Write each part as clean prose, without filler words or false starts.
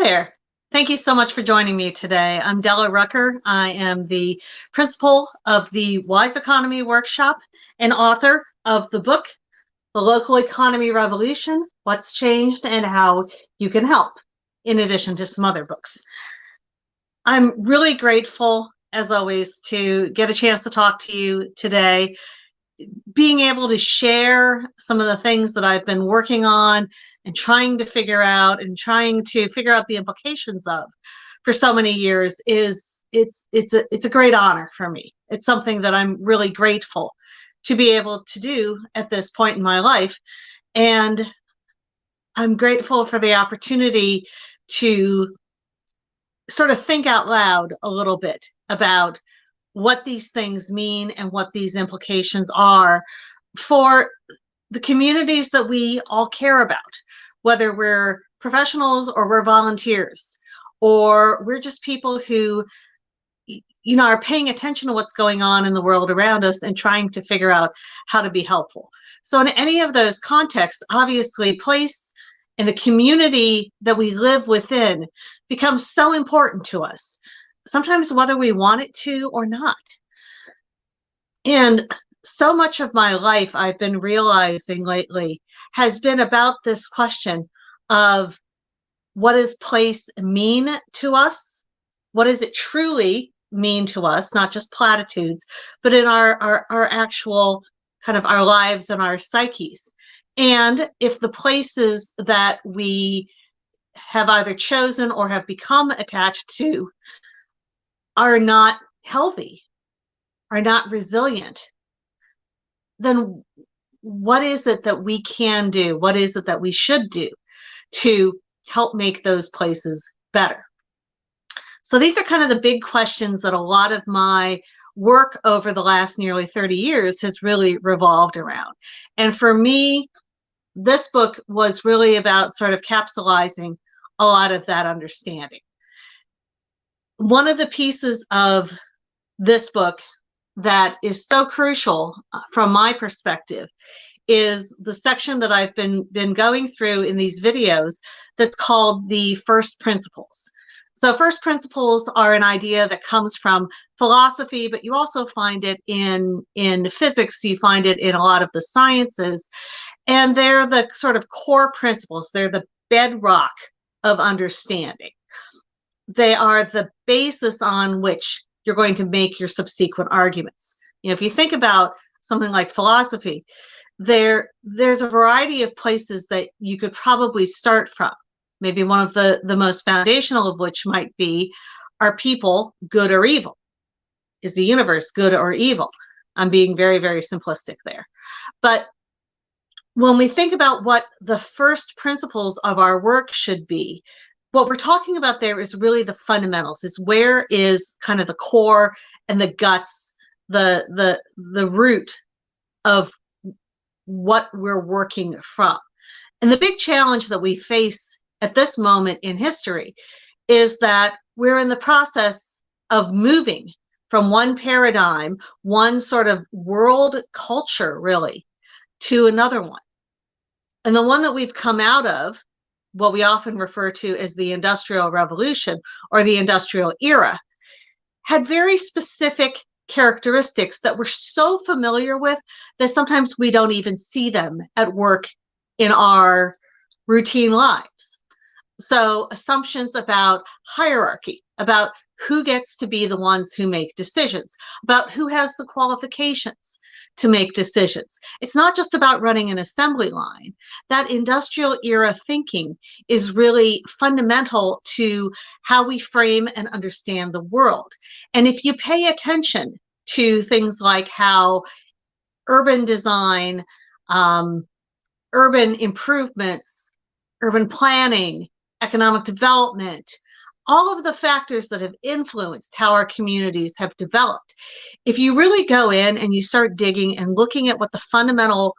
there. Thank you so much for joining me today. I'm Della Rucker. I am the principal of the Wise Economy Workshop and author of the book, The Local Economy Revolution, What's Changed and How You Can Help, in addition to some other books. I'm really grateful, as always, to get a chance to talk to you today, being able to share some of the things that I've been working on and trying to figure out the implications of for so many years it's a great honor for me. It's something that I'm really grateful to be able to do at this point in my life. And I'm grateful for the opportunity to sort of think out loud a little bit about what these things mean and what these implications are for the communities that we all care about, whether we're professionals or we're volunteers, or we're just people who, are paying attention to what's going on in the world around us and trying to figure out how to be helpful. So in any of those contexts, obviously, place and the community that we live within becomes so important to us, sometimes whether we want it to or not. And so much of my life I've been realizing lately has been about this question of what does place mean to us? What does it truly mean to us? Not just platitudes, but in our actual kind of our lives and our psyches. And if the places that we have either chosen or have become attached to are not healthy, are not resilient, then what is it that we can do? What is it that we should do to help make those places better? So these are kind of the big questions that a lot of my work over the last nearly 30 years has really revolved around. And for me, this book was really about sort of capsulizing a lot of that understanding. One of the pieces of this book that is so crucial from my perspective is the section that I've been going through in these videos that's called the first principles. So first principles are an idea that comes from philosophy, but you also find it in physics, you find it in a lot of the sciences, and they're the sort of core principles. They're the bedrock of understanding. They are the basis on which you're going to make your subsequent arguments. If you think about something like philosophy, there's a variety of places that you could probably start from. Maybe one of the most foundational of which might be, are people good or evil? Is the universe good or evil? I'm being very, very simplistic there. But when we think about what the first principles of our work should be, what we're talking about there is really the fundamentals. Is where is kind of the core and the guts, the root of what we're working from. And the big challenge that we face at this moment in history is that we're in the process of moving from one paradigm, one sort of world culture really, to another one. And the one that we've come out of, what we often refer to as the Industrial Revolution or the Industrial Era, had very specific characteristics that we're so familiar with that sometimes we don't even see them at work in our routine lives. So assumptions about hierarchy, about who gets to be the ones who make decisions, about who has the qualifications to make decisions. It's not just about running an assembly line. That industrial era thinking is really fundamental to how we frame and understand the world. And if you pay attention to things like how urban design, urban improvements, urban planning, economic development, all of the factors that have influenced how our communities have developed. If you really go in and you start digging and looking at what the fundamental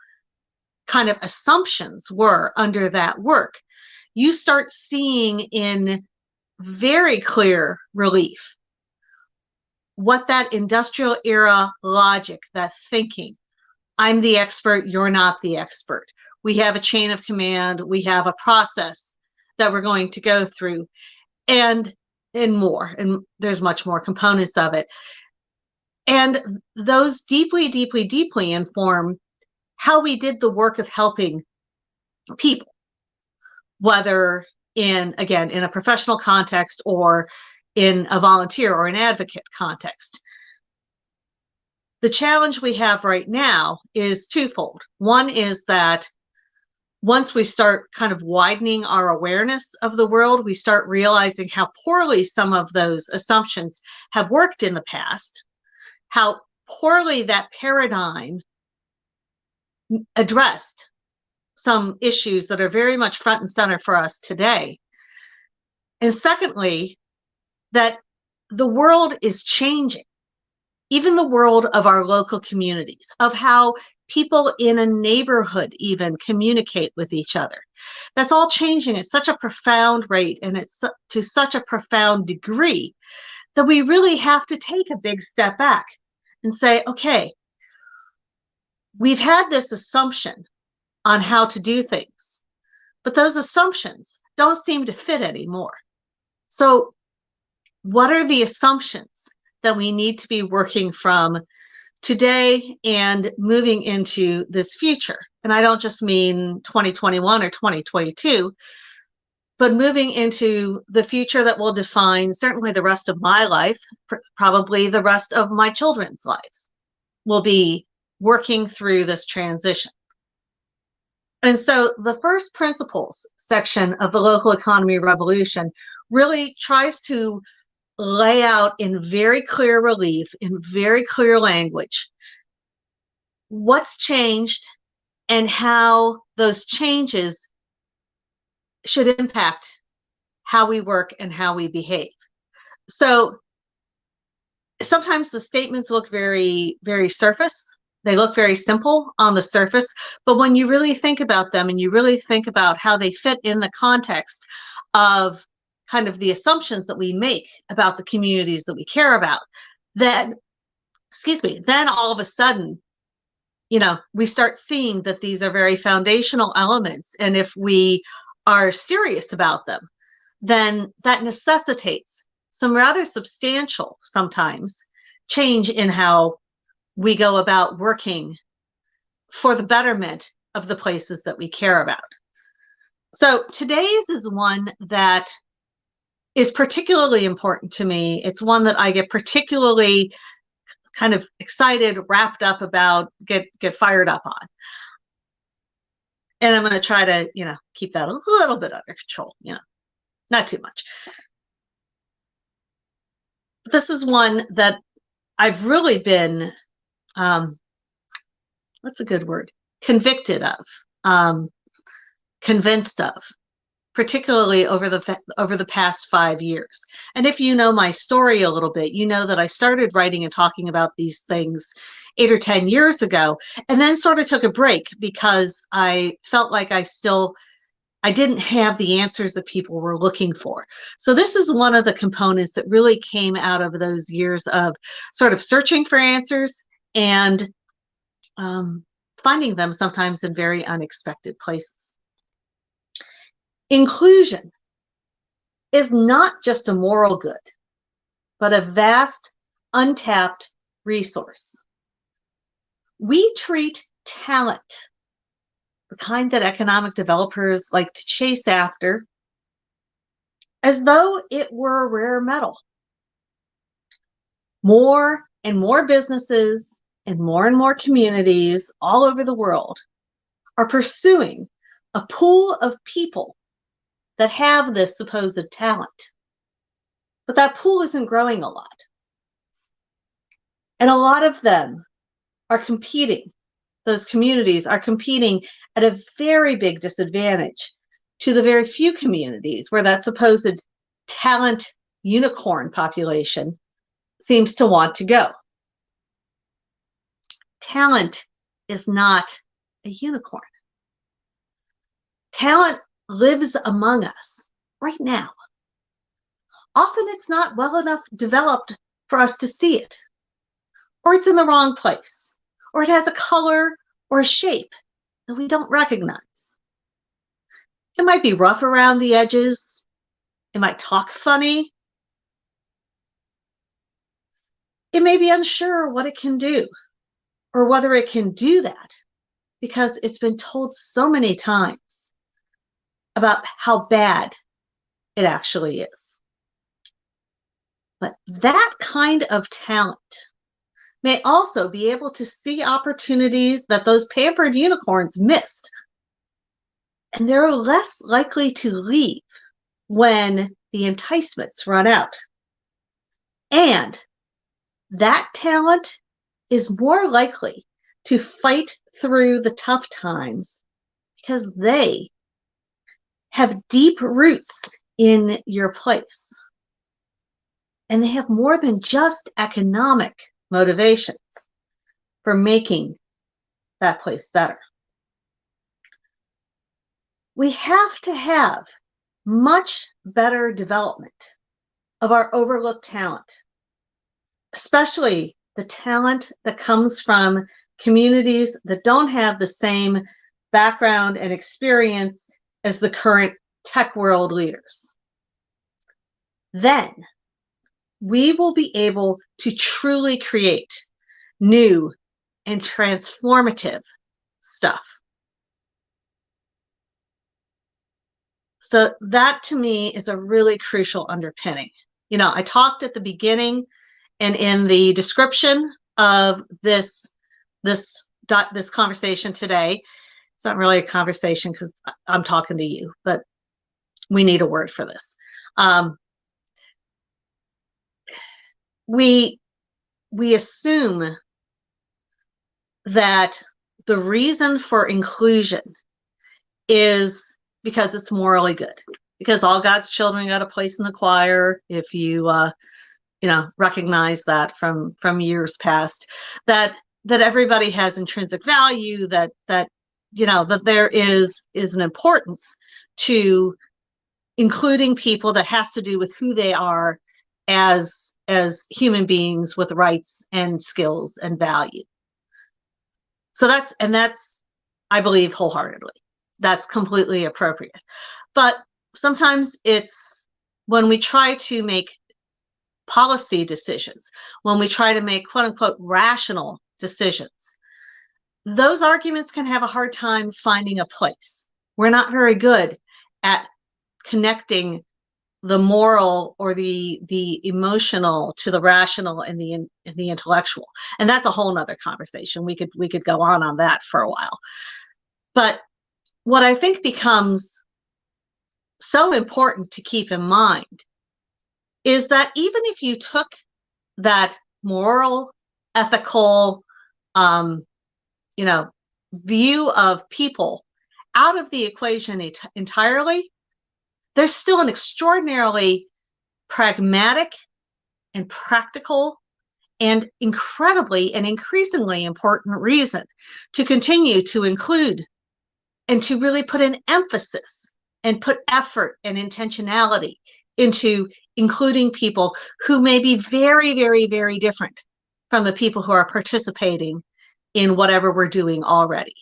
kind of assumptions were under that work, you start seeing in very clear relief what that industrial era logic, that thinking, I'm the expert, you're not the expert. We have a chain of command, we have a process that we're going to go through. and more, and there's much more components of it. And those deeply, deeply, deeply inform how we did the work of helping people, whether again, in a professional context or in a volunteer or an advocate context. The challenge we have right now is twofold. One is that once we start kind of widening our awareness of the world, we start realizing how poorly some of those assumptions have worked in the past, how poorly that paradigm addressed some issues that are very much front and center for us today. And secondly, that the world is changing, even the world of our local communities, of how people in a neighborhood even communicate with each other. That's all changing at such a profound rate, and it's to such a profound degree that we really have to take a big step back and say, okay, we've had this assumption on how to do things, but those assumptions don't seem to fit anymore. So what are the assumptions that we need to be working from today and moving into this future? And I don't just mean 2021 or 2022, but moving into the future that will define certainly the rest of my life, probably the rest of my children's lives, will be working through this transition. And so the first principles section of the Local Economy Revolution really tries to lay out in very clear relief, in very clear language, what's changed and how those changes should impact how we work and how we behave. So sometimes the statements look very, very surface. They look very simple on the surface, but when you really think about them and you really think about how they fit in the context of kind of the assumptions that we make about the communities that we care about, then all of a sudden, we start seeing that these are very foundational elements. And if we are serious about them, then that necessitates some rather substantial, sometimes, change in how we go about working for the betterment of the places that we care about. So today's is one that is particularly important to me. It's one that I get particularly kind of excited, wrapped up about, get fired up on. And I'm going to try to, keep that a little bit under control, not too much. This is one that I've really been, what's a good word? Convicted of, convinced of, particularly over the past 5 years. And if you know my story a little bit, you know that I started writing and talking about these things 8 or 10 years ago, and then sort of took a break because I felt like I didn't have the answers that people were looking for. So this is one of the components that really came out of those years of sort of searching for answers and finding them sometimes in very unexpected places. Inclusion is not just a moral good, but a vast, untapped resource. We treat talent, the kind that economic developers like to chase after, as though it were a rare metal. More and more businesses and more communities all over the world are pursuing a pool of people that have this supposed talent. But that pool isn't growing a lot. And a lot of them are competing. Those communities are competing at a very big disadvantage to the very few communities where that supposed talent unicorn population seems to want to go. Talent is not a unicorn. Talent lives among us right now. Often it's not well enough developed for us to see it, or it's in the wrong place, or it has a color or a shape that we don't recognize. It might be rough around the edges. It might talk funny. It may be unsure what it can do or whether it can do that because it's been told so many times about how bad it actually is. But that kind of talent may also be able to see opportunities that those pampered unicorns missed. And they're less likely to leave when the enticements run out. And that talent is more likely to fight through the tough times because they have deep roots in your place. And they have more than just economic motivations for making that place better. We have to have much better development of our overlooked talent, especially the talent that comes from communities that don't have the same background and experience as the current tech world leaders. Then we will be able to truly create new and transformative stuff. So that to me is a really crucial underpinning. You know, I talked at the beginning and in the description of this conversation today. It's not really a conversation because I'm talking to you, but we need a word for this. We assume that the reason for inclusion is because it's morally good, because all God's children got a place in the choir. If you recognize that from years past, that everybody has intrinsic value, that there is an importance to including people that has to do with who they are as human beings with rights and skills and value. So that's I believe wholeheartedly. That's completely appropriate. But sometimes it's when we try to make policy decisions, when we try to make quote unquote rational decisions, those arguments can have a hard time finding a place. We're not very good at connecting the moral or the emotional to the rational and the intellectual. And that's a whole nother conversation. We could go on that for a while. But what I think becomes so important to keep in mind is that even if you took that moral, ethical, view of people out of the equation entirely, there's still an extraordinarily pragmatic and practical and incredibly and increasingly important reason to continue to include and to really put an emphasis and put effort and intentionality into including people who may be very, very, very different from the people who are participating in whatever we're doing already.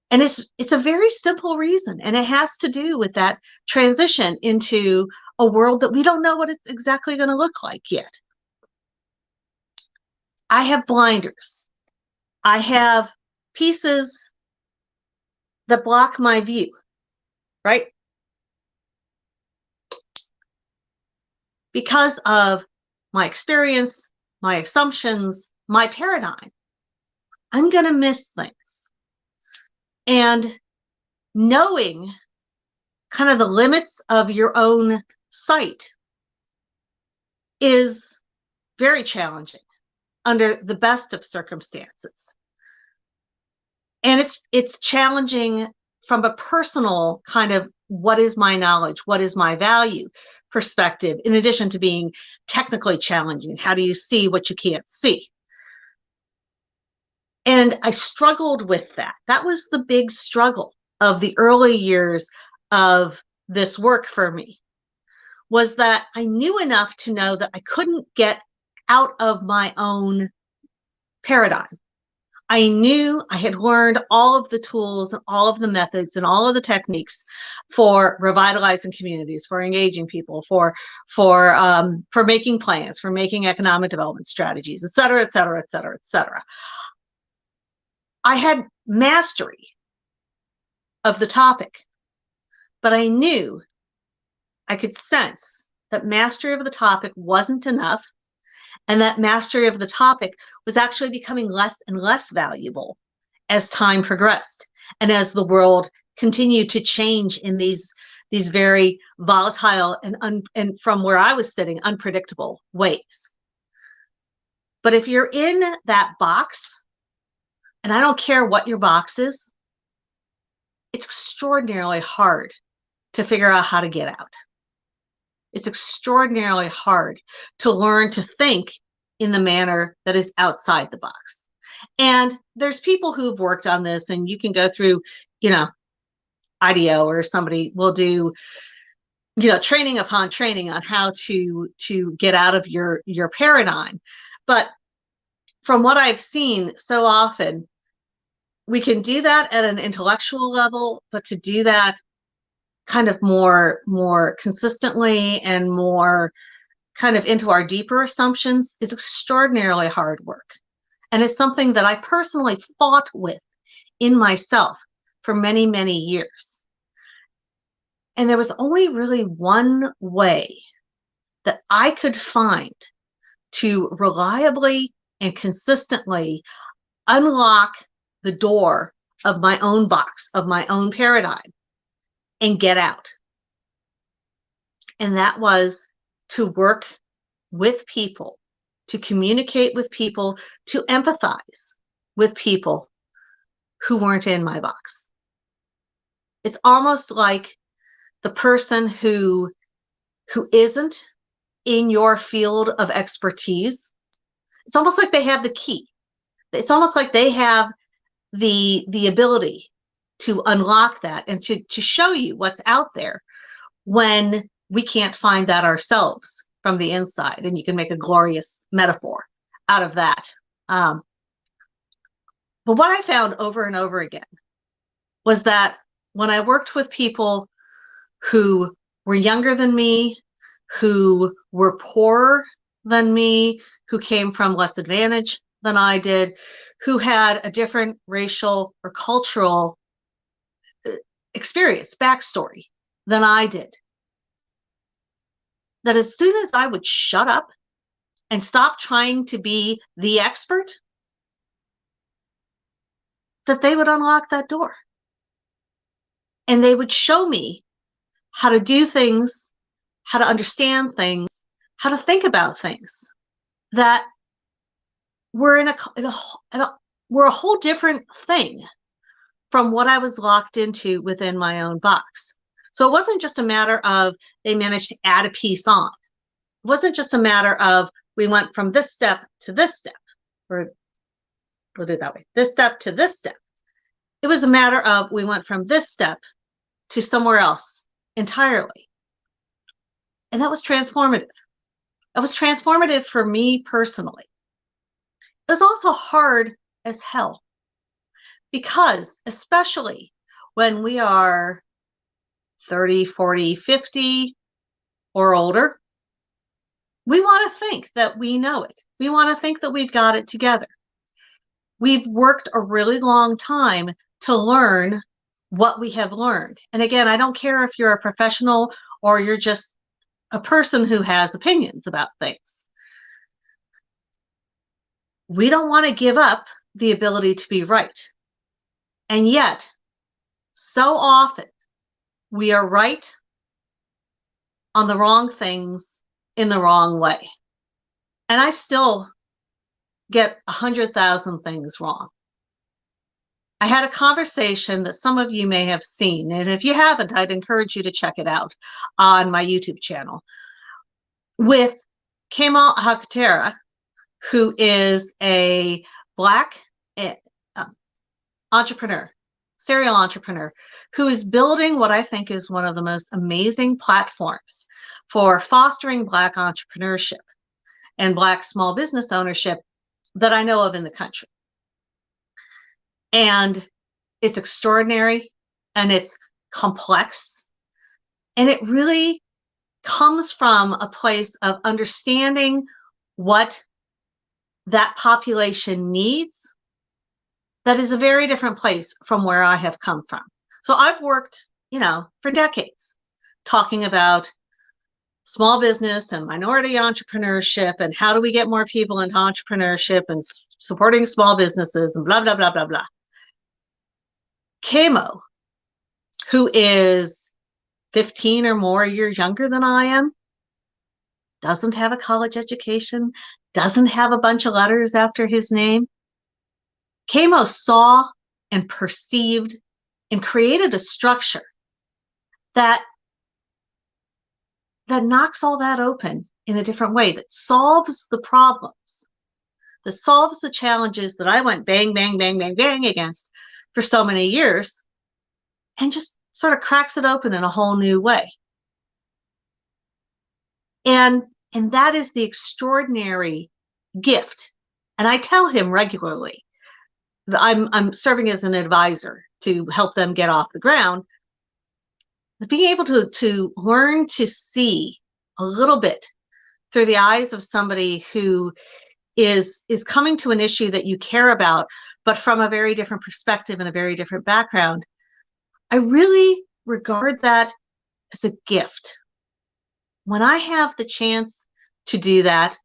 And it's a very simple reason, and it has to do with that transition into a world that we don't know what it's exactly going to look like yet. I have blinders. I have pieces that block my view, right? Because of my experience, my assumptions, my paradigm, I'm going to miss things. And knowing kind of the limits of your own sight is very challenging under the best of circumstances. And it's challenging from a personal kind of what is my knowledge, what is my value perspective, in addition to being technically challenging. How do you see what you can't see? And I struggled with that. That was the big struggle of the early years of this work for me, was that I knew enough to know that I couldn't get out of my own paradigm. I knew I had learned all of the tools and all of the methods and all of the techniques for revitalizing communities, for engaging people, for making plans, for making economic development strategies, et cetera, et cetera, et cetera, et cetera. I had mastery of the topic, but I knew, I could sense that mastery of the topic wasn't enough, and that mastery of the topic was actually becoming less and less valuable as time progressed and as the world continued to change in these very volatile and from where I was sitting, unpredictable ways. But if you're in that box, and I don't care what your box is, it's extraordinarily hard to figure out how to get out. It's extraordinarily hard to learn to think in the manner that is outside the box. And there's people who've worked on this, and you can go through, IDEO, or somebody will do, training upon training on how to get out of your paradigm. But from what I've seen so often, we can do that at an intellectual level, but to do that kind of more consistently and more kind of into our deeper assumptions is extraordinarily hard work. And it's something that I personally fought with in myself for many, many years. And there was only really one way that I could find to reliably and consistently unlock the door of my own box, of my own paradigm, and get out. And that was to work with people, to communicate with people, to empathize with people who weren't in my box. It's almost like the person who isn't in your field of expertise, it's almost like they have the key. It's almost like they have the ability to unlock that and to show you what's out there when we can't find that ourselves from the inside. And you can make a glorious metaphor out of that. But what I found over and over again was that when I worked with people who were younger than me, who were poorer than me, who came from less advantage than I did, who had a different racial or cultural experience, backstory than I did, that as soon as I would shut up and stop trying to be the expert, that they would unlock that door. And they would show me how to do things, how to understand things, how to think about things that were were a whole different thing from what I was locked into within my own box. So it wasn't just a matter of they managed to add a piece on. It wasn't just a matter of we went from this step to this step, or we'll do it that way, this step to this step. It was a matter of we went from this step to somewhere else entirely. And that was transformative. It was transformative for me personally. It was also hard as hell, because especially when we are 30, 40, 50 or older, we want to think that we know it. We want to think that we've got it together. We've worked a really long time to learn what we have learned. And again, I don't care if you're a professional or you're just a person who has opinions about things. We don't want to give up the ability to be right. And yet, so often, we are right on the wrong things in the wrong way. And I still get 100,000 things wrong. I had a conversation that some of you may have seen, and if you haven't, I'd encourage you to check it out on my YouTube channel, with Kemal Hakatera, who is a Black entrepreneur, serial entrepreneur, who is building what I think is one of the most amazing platforms for fostering Black entrepreneurship and Black small business ownership that I know of in the country. And it's extraordinary and it's complex. And it really comes from a place of understanding what that population needs. That is a very different place from where I have come from. So I've worked, for decades talking about small business and minority entrepreneurship and how do we get more people into entrepreneurship and supporting small businesses and blah, blah, blah, blah, blah. Kamo, who is 15 or more years younger than I am, doesn't have a college education, doesn't have a bunch of letters after his name. Kamo saw and perceived and created a structure that knocks all that open in a different way, that solves the problems, that solves the challenges that I went bang, bang, bang, bang, bang against for so many years, and just sort of cracks it open in a whole new way. And that is the extraordinary gift. And I tell him regularly, I'm serving as an advisor to help them get off the ground. Being able to learn to see a little bit through the eyes of somebody who is coming to an issue that you care about, but from a very different perspective and a very different background, I really regard that as a gift. When I have the chance to do that,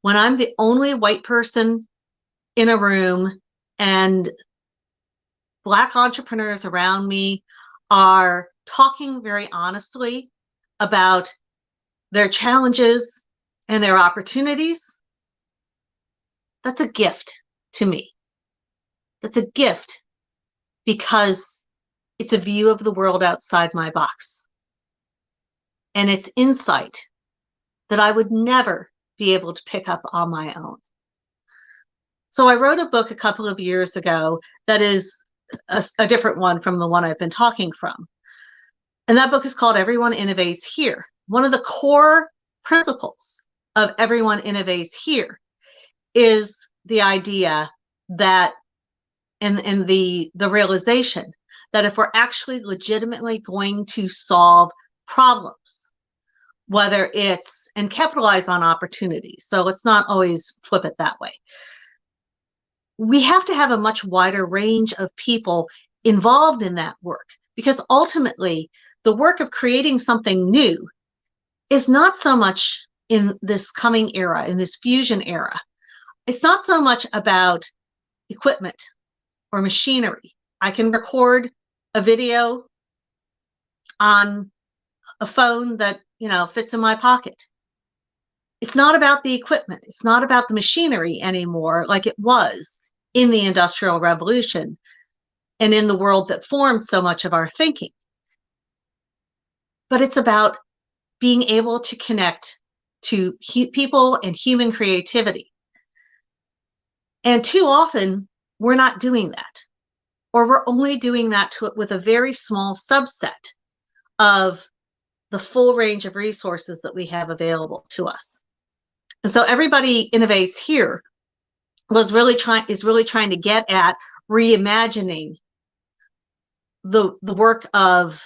when I'm the only white person in a room and Black entrepreneurs around me are talking very honestly about their challenges and their opportunities, that's a gift to me. That's a gift because it's a view of the world outside my box. And it's insight that I would never be able to pick up on my own. So I wrote a book a couple of years ago that is a different one from the one I've been talking from. And that book is called Everyone Innovates Here. One of the core principles of Everyone Innovates Here is the idea that, and the realization that if we're actually legitimately going to solve problems, whether it's, and capitalize on opportunities, so let's not always flip it that way, we have to have a much wider range of people involved in that work, because ultimately the work of creating something new is not so much in this coming era, in this fusion era. It's not so much about equipment or machinery. I can record a video on a phone that, fits in my pocket. It's not about the equipment. It's not about the machinery anymore like it was in the Industrial Revolution and in the world that formed so much of our thinking. But it's about being able to connect to people and human creativity. And too often, we're not doing that. Or we're only doing that with a very small subset of the full range of resources that we have available to us. And so Everybody Innovates Here is really trying to get at reimagining the work of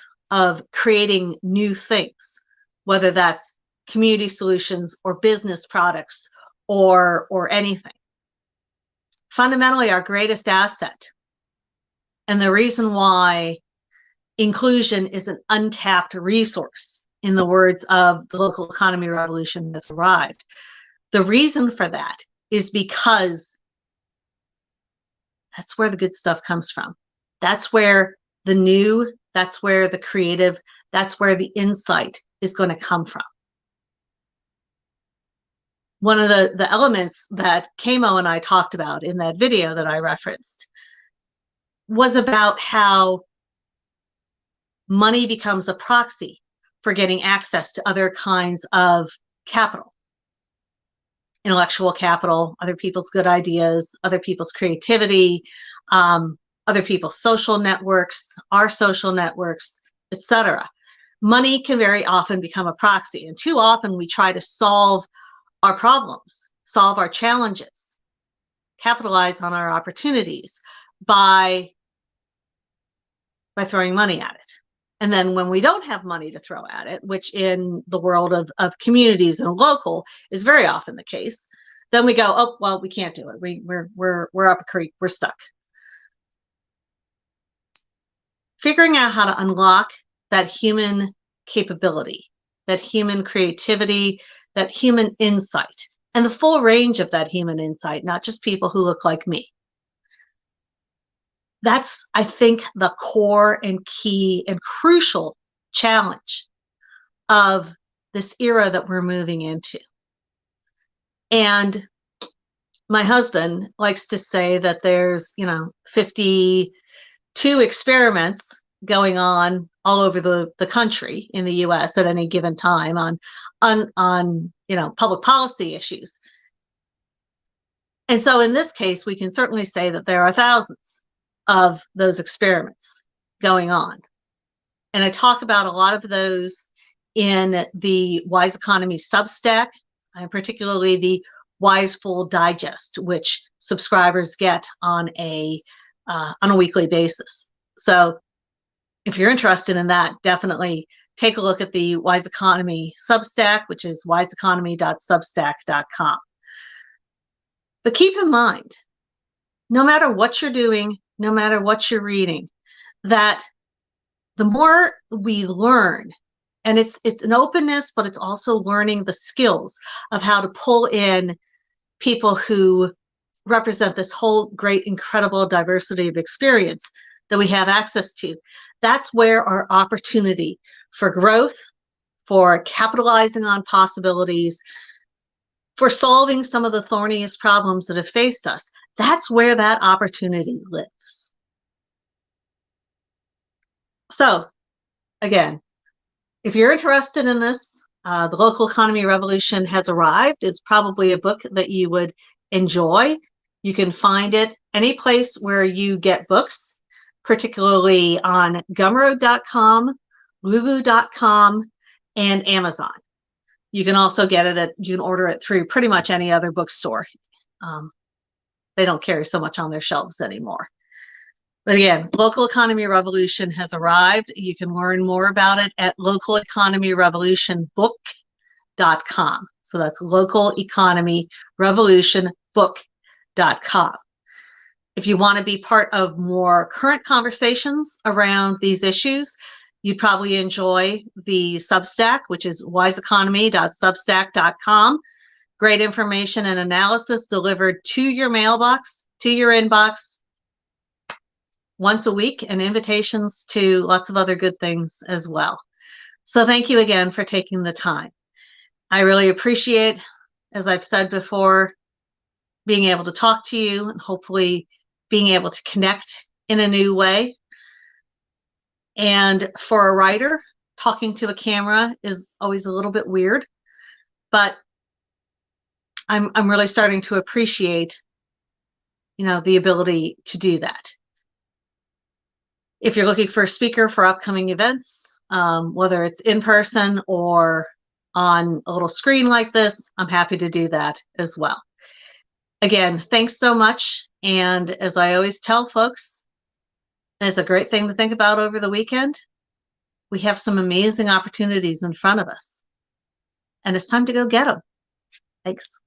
creating new things, whether that's community solutions or business products or anything. Fundamentally, our greatest asset, and the reason why inclusion is an untapped resource, in the words of the local economy revolution that's arrived, the reason for that is because that's where the good stuff comes from. That's where the new, that's where the creative, that's where the insight is going to come from. One of the elements that Kamo and I talked about in that video that I referenced was about how money becomes a proxy for getting access to other kinds of capital. Intellectual capital, other people's good ideas, other people's creativity, other people's social networks, our social networks, etc. Money can very often become a proxy, and too often we try to solve our problems, solve our challenges, capitalize on our opportunities by throwing money at it. And then when we don't have money to throw at it, which in the world of communities and local is very often the case, then we go, oh, well, we can't do it. We're up a creek. We're stuck. Figuring out how to unlock that human capability, that human creativity, that human insight, and the full range of that human insight, not just people who look like me. That's, I think, the core and key and crucial challenge of this era that we're moving into. And my husband likes to say that there's, 52 experiments going on all over the country in the US at any given time on public policy issues. And so in this case, we can certainly say that there are thousands of those experiments going on. And I talk about a lot of those in the Wise Economy Substack, and particularly the Wiseful Digest, which subscribers get on a weekly basis. So if you're interested in that, definitely take a look at the Wise Economy Substack, which is wiseeconomy.substack.com. But keep in mind, no matter what you're doing, no matter what you're reading, that the more we learn, and it's an openness, but it's also learning the skills of how to pull in people who represent this whole great, incredible diversity of experience that we have access to. That's where our opportunity for growth, for capitalizing on possibilities, for solving some of the thorniest problems that have faced us, that's where that opportunity lives. So, again, if you're interested in this, The Local Economy Revolution has arrived. It's probably a book that you would enjoy. You can find it any place where you get books, particularly on Gumroad.com, Lulu.com, and Amazon. You can also get it you can order it through pretty much any other bookstore. They don't carry so much on their shelves anymore. But again, Local Economy Revolution has arrived. You can learn more about it at localeconomyrevolutionbook.com. So that's localeconomyrevolutionbook.com. If you want to be part of more current conversations around these issues, you'd probably enjoy the Substack, which is wiseeconomy.substack.com. Great information and analysis delivered to your mailbox, to your inbox once a week, and invitations to lots of other good things as well. So thank you again for taking the time. I really appreciate, as I've said before, being able to talk to you and hopefully being able to connect in a new way. And for a writer, talking to a camera is always a little bit weird, but I'm really starting to appreciate, the ability to do that. If you're looking for a speaker for upcoming events, whether it's in person or on a little screen like this, I'm happy to do that as well. Again, thanks so much. And as I always tell folks, it's a great thing to think about over the weekend. We have some amazing opportunities in front of us, and it's time to go get them. Thanks.